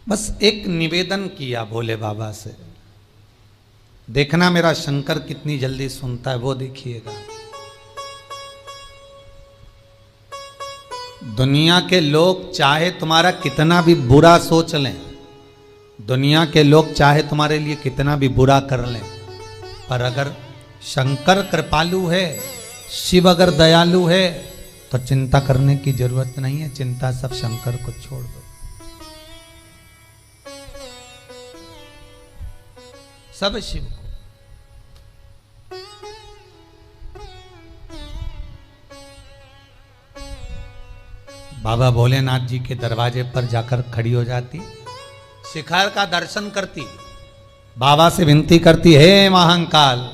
बस एक निवेदन किया भोले बाबा से, देखना मेरा शंकर कितनी जल्दी सुनता है, वो देखिएगा। दुनिया के लोग चाहे तुम्हारा कितना भी बुरा सोच लें, दुनिया के लोग चाहे तुम्हारे लिए कितना भी बुरा कर लें, पर अगर शंकर कृपालु है, शिव अगर दयालु है, तो चिंता करने की जरूरत नहीं है। चिंता सब शंकर को छोड़ दो। सब शिव को। बाबा भोलेनाथ जी के दरवाजे पर जाकर खड़ी हो जाती, शिखर का दर्शन करती, बाबा से विनती करती, हे महाकाल,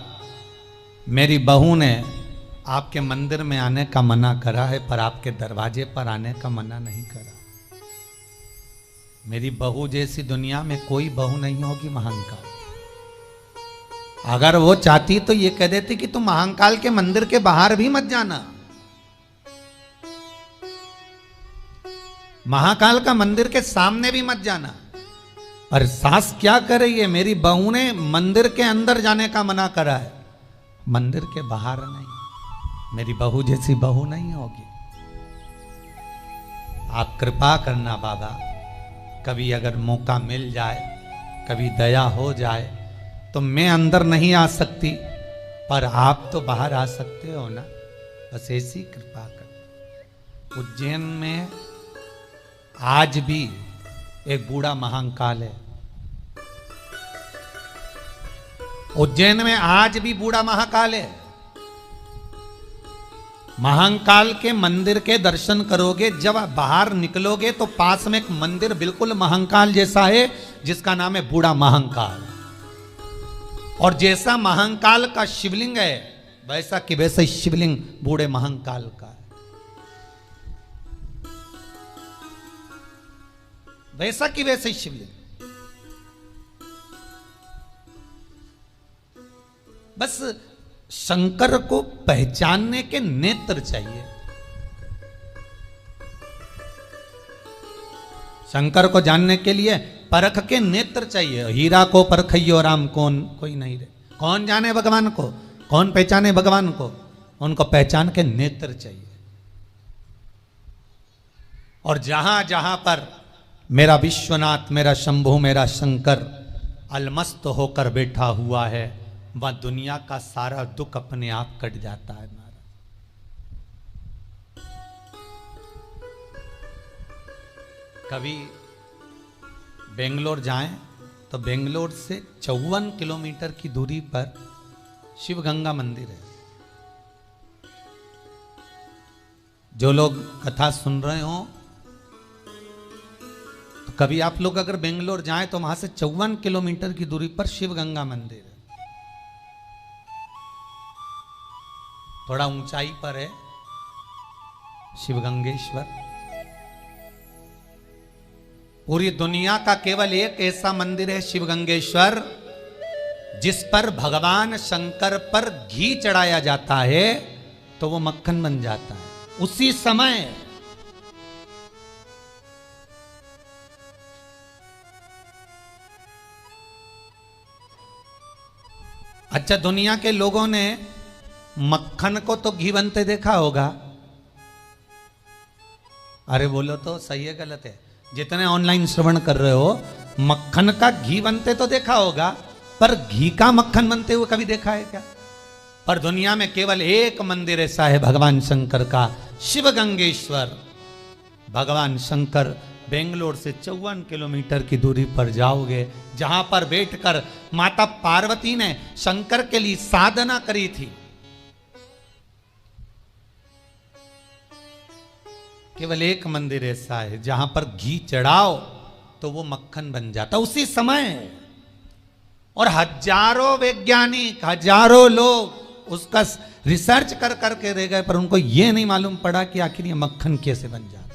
मेरी बहू ने आपके मंदिर में आने का मना करा है, पर आपके दरवाजे पर आने का मना नहीं करा। मेरी बहू जैसी दुनिया में कोई बहू नहीं होगी महाकाल। अगर वो चाहती तो ये कह देती कि तुम महाकाल के मंदिर के बाहर भी मत जाना, महाकाल का मंदिर के सामने भी मत जाना। और सास क्या कर रही है, मेरी बहू ने मंदिर के अंदर जाने का मना करा है, मंदिर के बाहर नहीं। मेरी बहू जैसी बहू नहीं होगी। आप कृपा करना बाबा, कभी अगर मौका मिल जाए, कभी दया हो जाए, तो मैं अंदर नहीं आ सकती, पर आप तो बाहर आ सकते हो ना, बस ऐसी कृपा कर। उज्जैन में आज भी एक बूढ़ा महाकाल है। उज्जैन में आज भी बूढ़ा महाकाल है। महाकाल के मंदिर के दर्शन करोगे, जब आप बाहर निकलोगे तो पास में एक मंदिर बिल्कुल महाकाल जैसा है, जिसका नाम है बूढ़ा महाकाल। और जैसा महाकाल का शिवलिंग है, वैसा कि वैसा शिवलिंग बूढ़े महाकाल का है, वैसा कि वैसे शिवलिंग। बस शंकर को पहचानने के नेत्र चाहिए। शंकर को जानने के लिए परख के नेत्र चाहिए। हीरा को परखइयो राम कौन कोई नहीं रे। कौन जाने भगवान को, कौन पहचाने भगवान को, उनको पहचान के नेत्र चाहिए। और जहां जहां पर मेरा विश्वनाथ, मेरा शंभु, मेरा शंकर अलमस्त होकर बैठा हुआ है, वह दुनिया का सारा दुख अपने आप कट जाता है महाराज। कभी बेंगलोर जाएं तो बेंगलोर से 54 किलोमीटर की दूरी पर शिव गंगा मंदिर है। जो लोग कथा सुन रहे हो, तो कभी आप लोग अगर बेंगलोर जाएं तो वहां से 54 किलोमीटर की दूरी पर शिव गंगा मंदिर है। थोड़ा ऊंचाई पर है शिवगंगेश्वर। पूरी दुनिया का केवल एक ऐसा मंदिर है शिवगंगेश्वर, जिस पर भगवान शंकर पर घी चढ़ाया जाता है तो वो मक्खन बन जाता है उसी समय। अच्छा, दुनिया के लोगों ने मक्खन को तो घी बनते देखा होगा। अरे बोलो तो सही है गलत है? जितने ऑनलाइन श्रवण कर रहे हो, मक्खन का घी बनते तो देखा होगा, पर घी का मक्खन बनते हुए कभी देखा है क्या? पर दुनिया में केवल एक मंदिर ऐसा है भगवान शंकर का, शिवगंगेश्वर। भगवान शंकर बेंगलोर से 54 किलोमीटर की दूरी पर जाओगे, जहां पर बैठकर माता पार्वती ने शंकर के लिए साधना करी थी। केवल एक मंदिर ऐसा है जहां पर घी चढ़ाओ तो वो मक्खन बन जाता उसी समय। और हजारों वैज्ञानिक, हजारों लोग उसका रिसर्च कर करके रह गए, पर उनको ये नहीं मालूम पड़ा कि आखिर ये मक्खन कैसे बन जाता।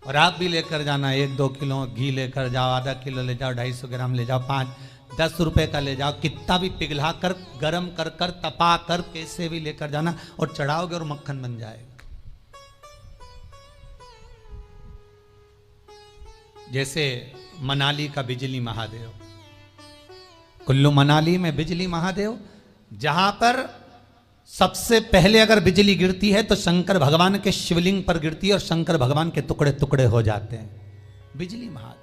और आप भी लेकर जाना, 1-2 किलो घी लेकर जाओ, आधा किलो ले जाओ, 250 ग्राम ले जाओ, 5-10 रुपए का ले जाओ, कितना भी पिघला कर, गरम कर कर, तपा कर, कैसे भी लेकर जाना और चढ़ाओगे और मक्खन बन जाएगा। जैसे मनाली का बिजली महादेव, कुल्लू मनाली में बिजली महादेव, जहां पर सबसे पहले अगर बिजली गिरती है तो शंकर भगवान के शिवलिंग पर गिरती है और शंकर भगवान के टुकड़े टुकड़े हो जाते हैं। बिजली महादेव।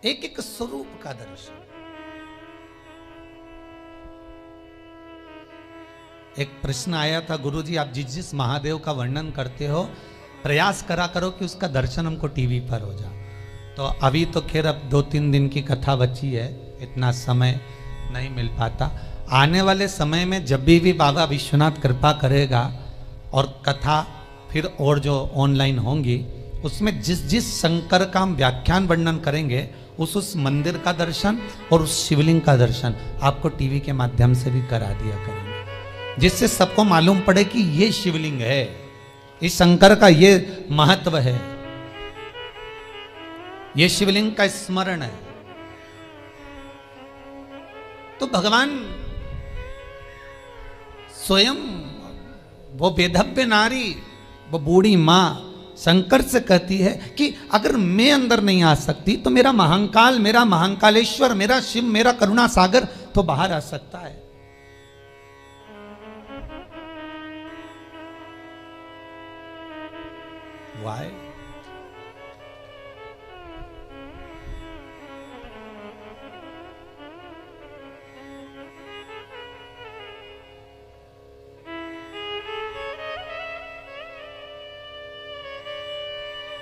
एक एक स्वरूप का दर्शन। एक प्रश्न आया था, गुरुजी आप जिस जिस महादेव का वर्णन करते हो प्रयास करा करो कि उसका दर्शन हमको टीवी पर हो जाए। तो अभी तो खैर अब 2-3 दिन की कथा बची है, इतना समय नहीं मिल पाता। आने वाले समय में जब भी बाबा विश्वनाथ कृपा करेगा और कथा फिर और जो ऑनलाइन होंगी उसमें जिस जिस शंकर का हम व्याख्यान वर्णन करेंगे उस मंदिर का दर्शन और उस शिवलिंग का दर्शन आपको टीवी के माध्यम से भी करा दिया करेंगे, जिससे सबको मालूम पड़े कि ये शिवलिंग है, इस शंकर का ये महत्व है, ये शिवलिंग का स्मरण है। तो भगवान स्वयं वो वेदव्य नारी, वो बूढ़ी मां शंकर से कहती है कि अगर मैं अंदर नहीं आ सकती तो मेरा महाकाल, मेरा महाकालेश्वर, मेरा शिव, मेरा करुणा सागर तो बाहर आ सकता है। Why?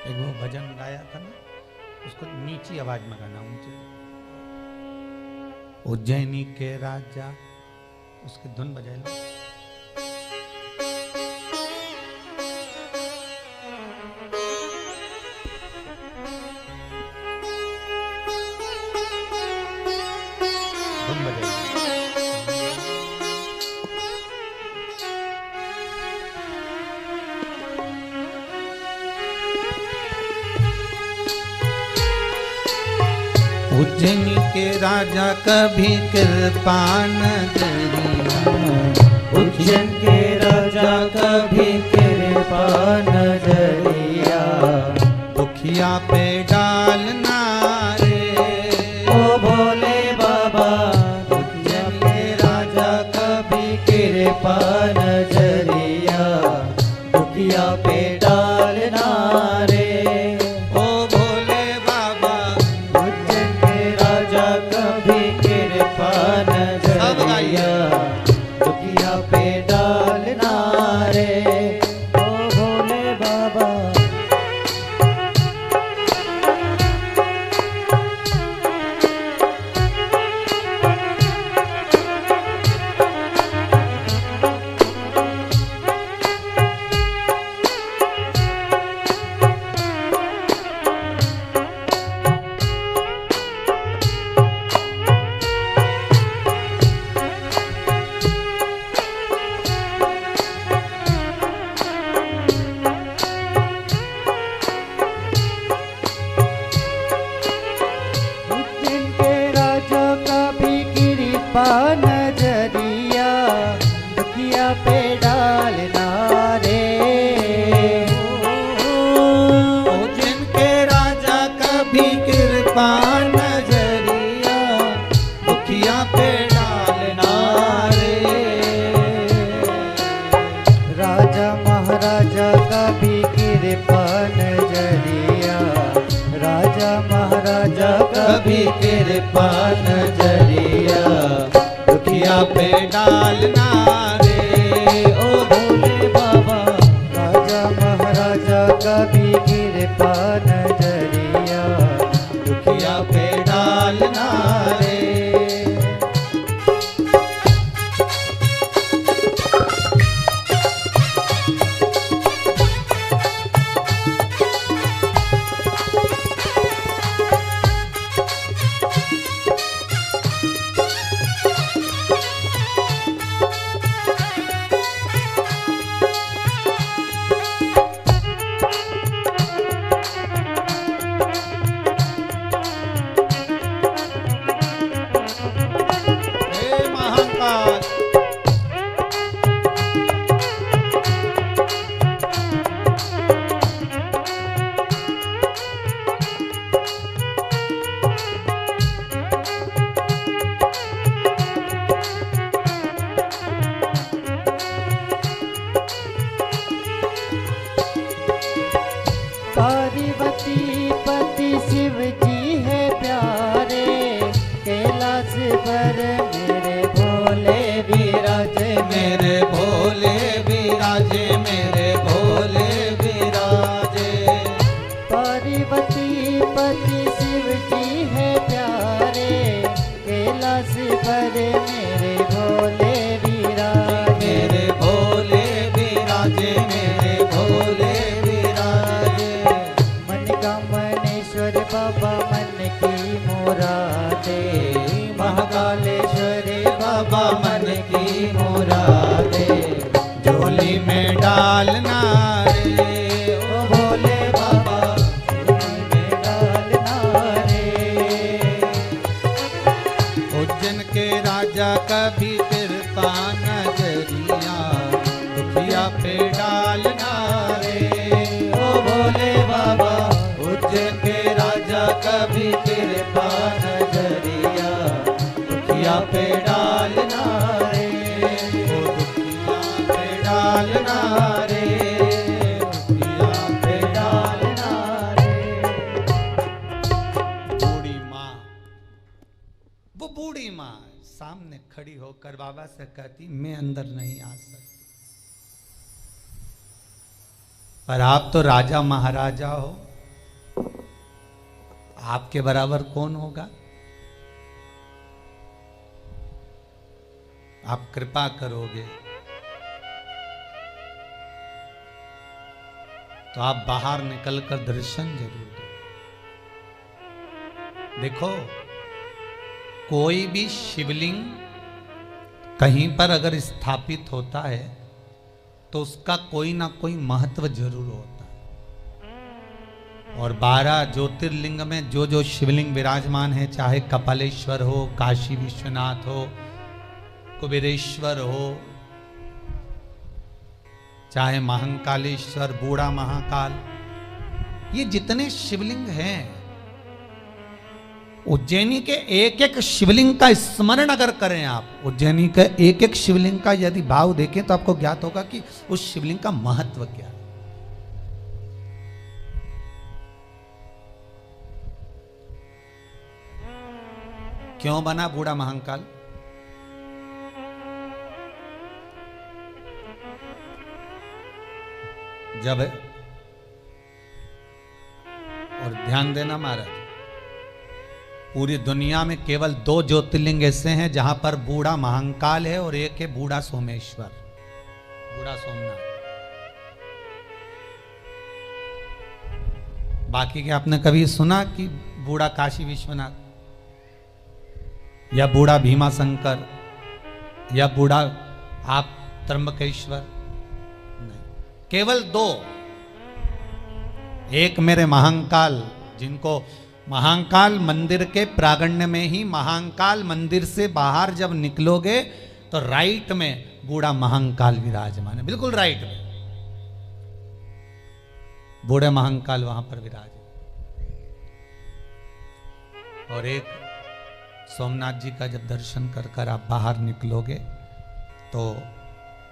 एक वो भजन गाया था ना, उसको नीची आवाज में गाना, ऊंचे। उज्जैनी के राजा, उसकी धुन बजाए लो। धुन बजाए। उज्जैनी के राजा कभी कृपा न करिया, उज्जैन के राजा कभी कृपा न करिया, दुखिया पे डालना रे ओ भोले बाबा। उज्जैन के राजा कभी कृपा न करिया, दुखिया पे डालना रे ओ भोले बाबा। उज्जैन के राजा कभी कृपा न सब गाइए। करिया, दुखिया पे डालना रे ओ भोले बाबा। उज्जैन के राजा कभी कृपा नजरिया, दुखिया पे डालना रे उज्जैन के राजा कभी कृपा नजरिया, दुखिया पे डालना रे। राजा महाराजा कभी कृपा नजरिया, राजा महाराजा कभी कृपा नजरिया, दुखिया पे डालना रे ओ भोले बाबा। राजा महाराजा कभी कृपा नजरिया, दुखिया पे डालना रे। पर मेरे भोले विराजे, मेरे भोले विराजे, मेरे भोले विराजे। पार्वती पति शिव जी है प्यारे, कैलाश पर मेरे भोले विराजे, मेरे भोले विराजे, मेरे भोले विराजे। मन का मनेश्वर बाबा मन की मुरादे, महाकालेश्वरी बाबा मन की मुरादे, झोली में डालना रे ओ भोले बाबा, झोली में डालना रे। उज्जैन के राजा कभी कृपा नजरिया, दुखिया पे डालना रे ओ भोले बाबा। उज्जैन के राजा कभी कृपा नजरिया, दुखिया पे डालना रे ओ दुखिया पे डालना रे, दुखिया पे डालना रे। बूढ़ी माँ, वो बूढ़ी माँ सामने खड़ी होकर बाबा से कहती, मैं अंदर नहीं आ सकती, पर आप तो राजा महाराजा हो, आपके बराबर कौन होगा? आप कृपा करोगे तो आप बाहर निकलकर दर्शन जरूर दो। देखो, कोई भी शिवलिंग कहीं पर अगर स्थापित होता है तो उसका कोई ना कोई महत्व जरूर होता है। और 12 ज्योतिर्लिंग में जो जो शिवलिंग विराजमान है, चाहे कपालेश्वर हो, काशी विश्वनाथ हो, कुबेरेश्वर हो, चाहे महाकालेश्वर, बूढ़ा महाकाल, ये जितने शिवलिंग हैं, उज्जैनी के एक एक शिवलिंग का स्मरण अगर करें आप, उज्जैनी के एक एक शिवलिंग का यदि भाव देखें तो आपको ज्ञात होगा कि उस शिवलिंग का महत्व क्या है। क्यों बना बूढ़ा महाकाल? जब, और ध्यान देना महाराज, पूरी दुनिया में केवल 2 ज्योतिर्लिंग ऐसे हैं जहां पर बूढ़ा महाकाल है और एक है बूढ़ा सोमेश्वर, बूढ़ा सोमनाथ। बाकी के आपने कभी सुना कि बूढ़ा काशी विश्वनाथ या बूढ़ा भीमा शंकर या बूढ़ा आप त्र्यंबकेश्वर? नहीं, केवल 2। एक मेरे महाकाल, जिनको महाकाल मंदिर के प्रांगण में ही, महाकाल मंदिर से बाहर जब निकलोगे तो राइट में बूढ़ा महाकाल विराजमान है, बिल्कुल राइट में बूढ़े महाकाल वहां पर विराज। और एक सोमनाथ जी का जब दर्शन कर कर आप बाहर निकलोगे तो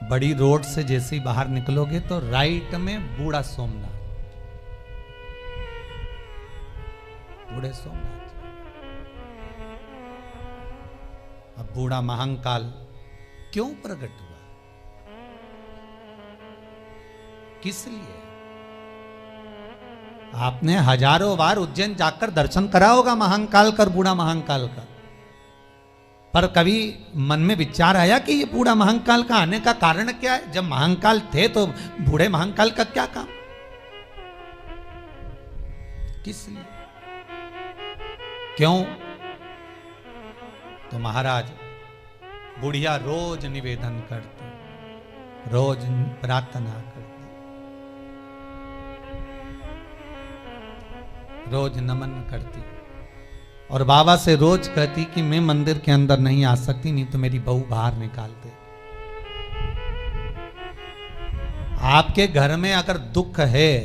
बड़ी रोड से जैसे ही बाहर निकलोगे तो राइट में बूढ़ा सोमनाथ, बूढ़े सोमनाथ। अब बूढ़ा महाकाल क्यों प्रकट हुआ, किस लिए? आपने हजारों बार उज्जैन जाकर दर्शन करा होगा महाकाल का, बूढ़ा महाकाल का, पर कभी मन में विचार आया कि ये बूढ़ा महाकाल का आने का कारण क्या है? जब महाकाल थे तो बूढ़े महाकाल का क्या काम, किस लिए, क्यों? तो महाराज, बुढ़िया रोज निवेदन करती, रोज प्रार्थना करती, रोज नमन करती और बाबा से रोज कहती कि मैं मंदिर के अंदर नहीं आ सकती, नहीं तो मेरी बहू बाहर निकाल दे। आपके घर में अगर दुख है,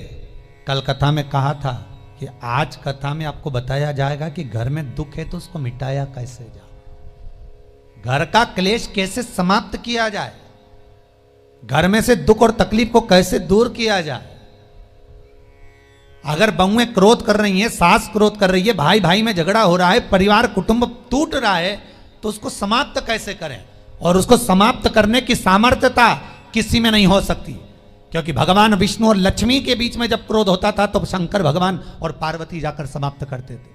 कल कथा में कहा था कि आज कथा में आपको बताया जाएगा कि घर में दुख है तो उसको मिटाया कैसे जाए, घर का क्लेश कैसे समाप्त किया जाए, घर में से दुख और तकलीफ को कैसे दूर किया जाए। अगर बहुएं क्रोध कर रही हैं, सास क्रोध कर रही है, भाई भाई में झगड़ा हो रहा है, परिवार कुटुंब टूट रहा है, तो उसको समाप्त कैसे करें, और उसको समाप्त करने की सामर्थ्यता किसी में नहीं हो सकती, क्योंकि भगवान विष्णु और लक्ष्मी के बीच में जब क्रोध होता था तो शंकर भगवान और पार्वती जाकर समाप्त करते थे।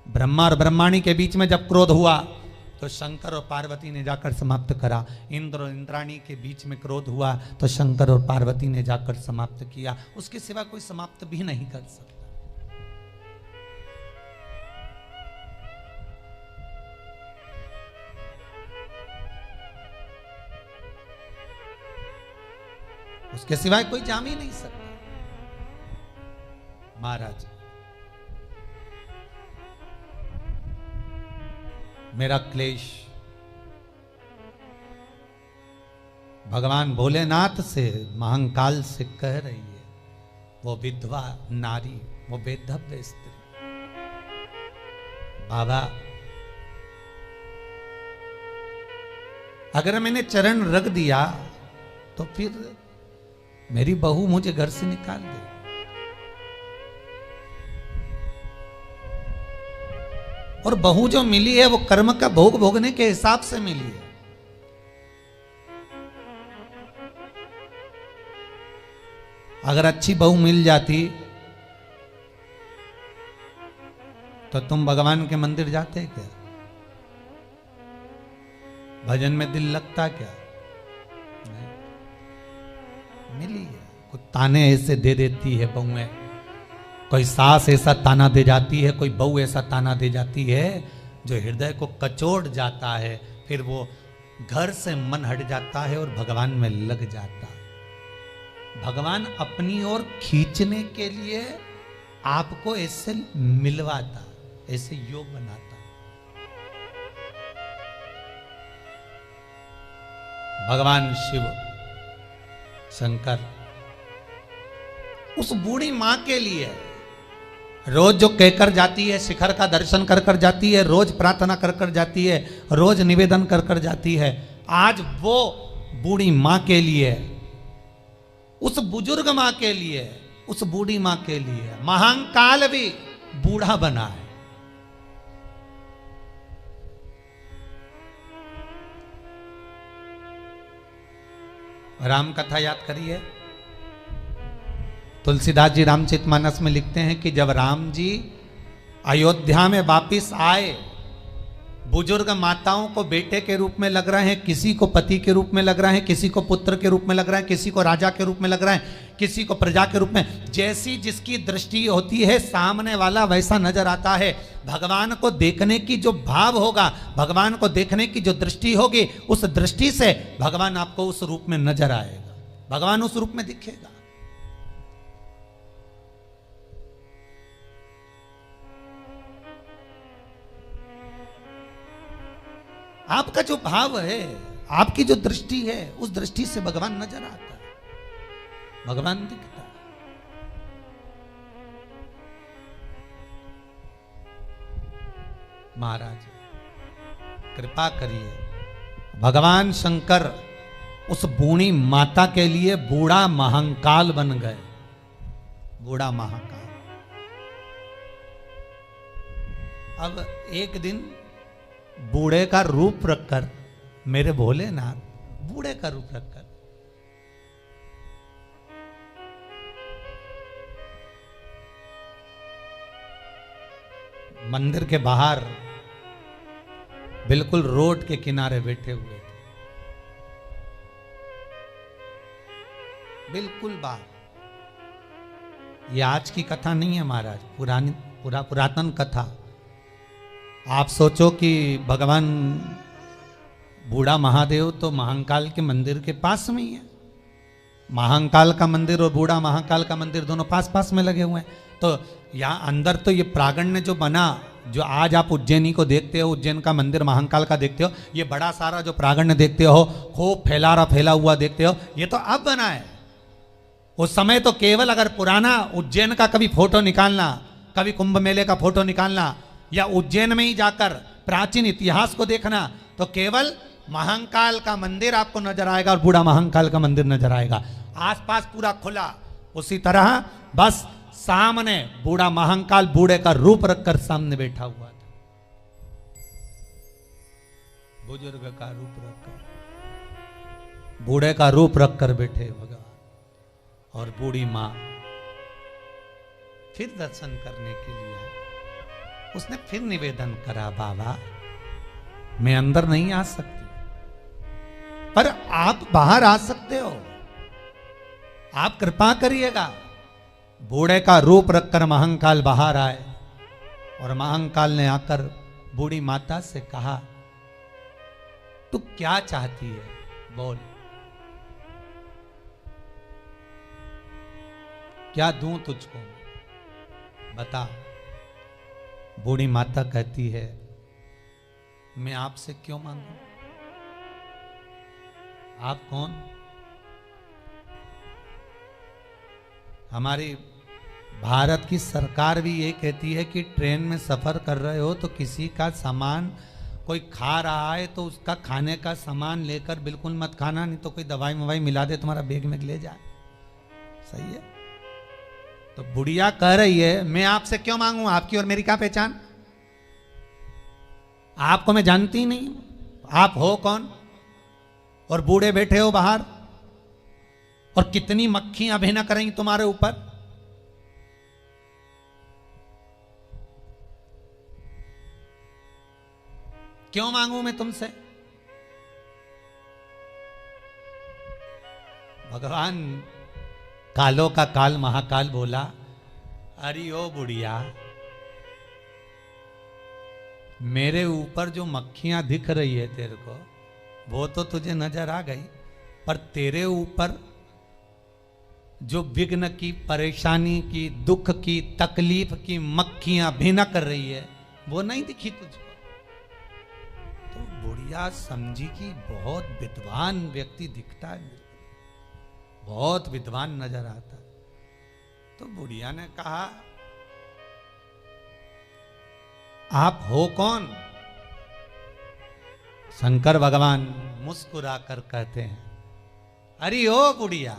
ब्रह्मा और ब्रह्माणी के बीच में जब क्रोध हुआ तो शंकर और पार्वती ने जाकर समाप्त करा। इंद्र और इंद्राणी के बीच में क्रोध हुआ तो शंकर और पार्वती ने जाकर समाप्त किया। उसके सिवा कोई समाप्त भी नहीं कर सकता। उसके सिवाय कोई जाम ही नहीं सकता। महाराज, मेरा क्लेश भगवान भोलेनाथ से, महाकाल से कह रही है, वो विधवा नारी, वो बेधव्य स्त्री, बाबा अगर मैंने चरण रख दिया तो फिर मेरी बहू मुझे घर से निकाल दे। और बहू जो मिली है वो कर्म का भोग भोगने के हिसाब से मिली है। अगर अच्छी बहू मिल जाती तो तुम भगवान के मंदिर जाते क्या? भजन में दिल लगता क्या? मिली है। कुछ ताने ऐसे दे देती है बहुएं, कोई सास ऐसा ताना दे जाती है, कोई बहू ऐसा ताना दे जाती है जो हृदय को कचोड़ जाता है। फिर वो घर से मन हट जाता है और भगवान में लग जाता है। भगवान अपनी ओर खींचने के लिए आपको ऐसे मिलवाता, ऐसे योग बनाता। भगवान शिव शंकर उस बूढ़ी मां के लिए रोज जो कहकर जाती है, शिखर का दर्शन कर कर जाती है, रोज प्रार्थना कर कर जाती है, रोज निवेदन कर कर जाती है, आज वो बूढ़ी मां के लिए, उस बुजुर्ग मां के लिए, उस बूढ़ी मां के लिए महाकाल भी बूढ़ा बना है। राम कथा याद करिए। तुलसीदास जी रामचरितमानस में लिखते हैं कि जब राम जी अयोध्या में वापिस आए, बुजुर्ग माताओं को बेटे के रूप में लग रहे हैं, किसी को पति के रूप में लग रहे हैं, किसी को पुत्र के रूप में लग रहा है, किसी को राजा के रूप में लग रहा है, किसी को प्रजा के रूप में। जैसी जिसकी दृष्टि होती है, सामने वाला वैसा नजर आता है। भगवान को देखने की जो भाव होगा, भगवान को देखने की जो दृष्टि होगी, उस दृष्टि से भगवान आपको उस रूप में नजर आएगा, भगवान उस रूप में दिखेगा। आपका जो भाव है, आपकी जो दृष्टि है, उस दृष्टि से भगवान नजर आता है, भगवान दिखता है। महाराज कृपा करिए, भगवान शंकर उस बूढ़ी माता के लिए बूढ़ा महाकाल बन गए, बूढ़ा महाकाल। अब एक दिन बूढ़े का रूप रखकर, मेरे भोलेनाथ बूढ़े का रूप रखकर मंदिर के बाहर बिल्कुल रोड के किनारे बैठे हुए थे, बिल्कुल बाहर। ये आज की कथा नहीं है महाराज, पुरातन कथा। आप सोचो कि भगवान बूढ़ा महादेव तो महाकाल के मंदिर के पास में ही है। महाकाल का मंदिर और बूढ़ा महाकाल का मंदिर दोनों पास पास में लगे हुए हैं। तो यहाँ अंदर तो ये प्रांगण जो बना, जो आज आप उज्जैनी को देखते हो, उज्जैन का मंदिर महाकाल का देखते हो, ये बड़ा सारा जो प्रांगण देखते हो, खूब फैला हुआ देखते हो, ये तो अब बना है। उस समय तो केवल अगर पुराना उज्जैन का कभी फोटो निकालना, कभी कुंभ मेले का फोटो निकालना, या उज्जैन में ही जाकर प्राचीन इतिहास को देखना, तो केवल महाकाल का मंदिर आपको नजर आएगा और बूढ़ा महाकाल का मंदिर नजर आएगा। आसपास पूरा खुला। उसी तरह बस सामने बूढ़ा महाकाल बूढ़े का रूप रखकर सामने बैठा हुआ था। बुजुर्ग का रूप रखकर, बूढ़े का रूप रखकर बैठे भगवान। और बूढ़ी मां फिर दर्शन करने के लिए आई। उसने फिर निवेदन करा, बाबा मैं अंदर नहीं आ सकती, पर आप बाहर आ सकते हो, आप कृपा करिएगा। बूढ़े का रूप रखकर महाकाल बाहर आए और महाकाल ने आकर बूढ़ी माता से कहा, तू क्या चाहती है, बोल, क्या दूं तुझको, बता। बूढ़ी माता कहती है, मैं आपसे क्यों मांगू, आप कौन? हमारी भारत की सरकार भी ये कहती है कि ट्रेन में सफर कर रहे हो तो किसी का सामान कोई खा रहा है तो उसका खाने का सामान लेकर बिल्कुल मत खाना, नहीं तो कोई दवाई मवाई मिला दे तुम्हारा बैग में ले जाए। सही है। तो बुढ़िया कह रही है, मैं आपसे क्यों मांगू, आपकी और मेरी क्या पहचान, आपको मैं जानती ही नहीं, आप हो कौन? और बूढ़े बैठे हो बाहर, और कितनी मक्खियां भिनक करेंगी तुम्हारे ऊपर। क्यों मांगू मैं तुमसे? भगवान कालों का काल महाकाल बोला, अरे ओ बुढ़िया, मेरे ऊपर जो मक्खियां दिख रही है तेरे को, वो तो तुझे नजर आ गई, पर तेरे ऊपर जो विघ्न की, परेशानी की, दुख की, तकलीफ की मक्खियां भिनक कर रही है, वो नहीं दिखी तुझको। तो बुढ़िया समझी कि बहुत विद्वान व्यक्ति दिखता है, बहुत विद्वान नजर आता। तो बुढ़िया ने कहा, आप हो कौन? शंकर भगवान मुस्कुराकर कहते हैं, अरे ओ बुढ़िया,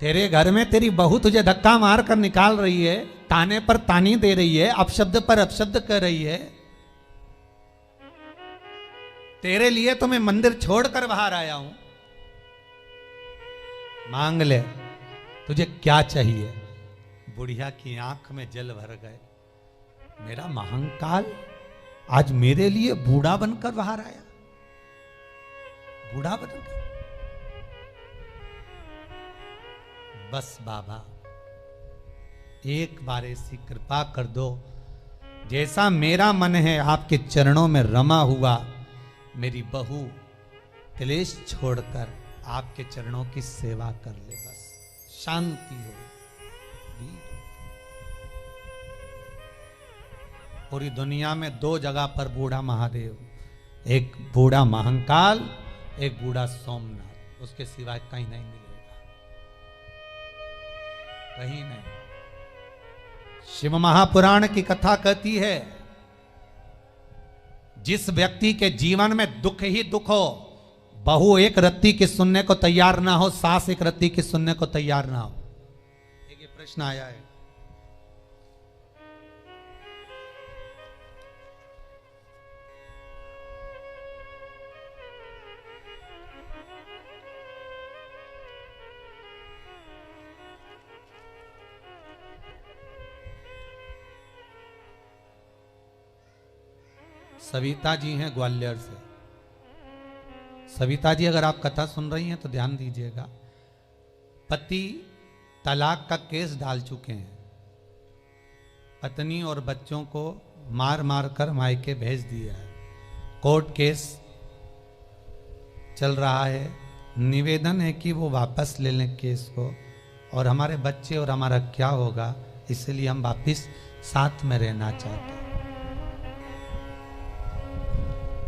तेरे घर में तेरी बहू तुझे धक्का मार कर निकाल रही है, ताने पर तानी दे रही है, अपशब्द पर अपशब्द कर रही है। तेरे लिए तो मैं मंदिर छोड़कर बाहर आया हूं, मांग ले, तुझे क्या चाहिए? बुढ़िया की आंख में जल भर गए, मेरा महाकाल आज मेरे लिए बूढ़ा बनकर बाहर आया, बूढ़ा बनकर। बस बाबा एक बार ऐसी कृपा कर दो, जैसा मेरा मन है आपके चरणों में रमा हुआ, मेरी बहू क्लेश छोड़कर आपके चरणों की सेवा कर ले, बस शांति हो। पूरी दुनिया में दो जगह पर बूढ़ा महादेव, एक बूढ़ा महाकाल, एक बूढ़ा सोमनाथ, उसके सिवाय कहीं नहीं मिलेगा, कहीं नहीं। शिव महापुराण की कथा कहती है, जिस व्यक्ति के जीवन में दुख ही दुख हो, बहू एक रत्ती की सुनने को तैयार ना हो, सास एक रत्ती की सुनने को तैयार ना हो। एक ये प्रश्न आया है, सविता जी हैं ग्वालियर से। सविता जी, अगर आप कथा सुन रही हैं तो ध्यान दीजिएगा। पति तलाक का केस डाल चुके हैं, पत्नी और बच्चों को मार मार कर मायके भेज दिया है, कोर्ट केस चल रहा है। निवेदन है कि वो वापस ले लें केस को, और हमारे बच्चे और हमारा क्या होगा, इसलिए हम वापस साथ में रहना चाहते हैं।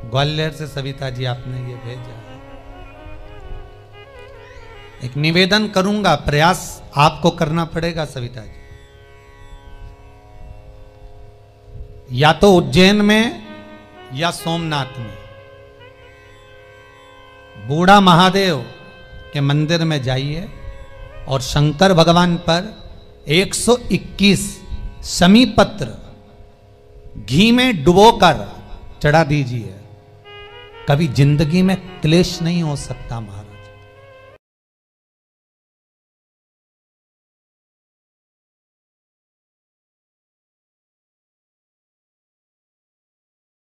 ग्वालियर से सविता जी आपने ये भेजा है। एक निवेदन करूंगा, प्रयास आपको करना पड़ेगा सविता जी, या तो उज्जैन में या सोमनाथ में बूढ़ा महादेव के मंदिर में जाइए और शंकर भगवान पर 121 शमी पत्र घी में डुबोकर चढ़ा दीजिए। कभी जिंदगी में क्लेश नहीं हो सकता महाराज।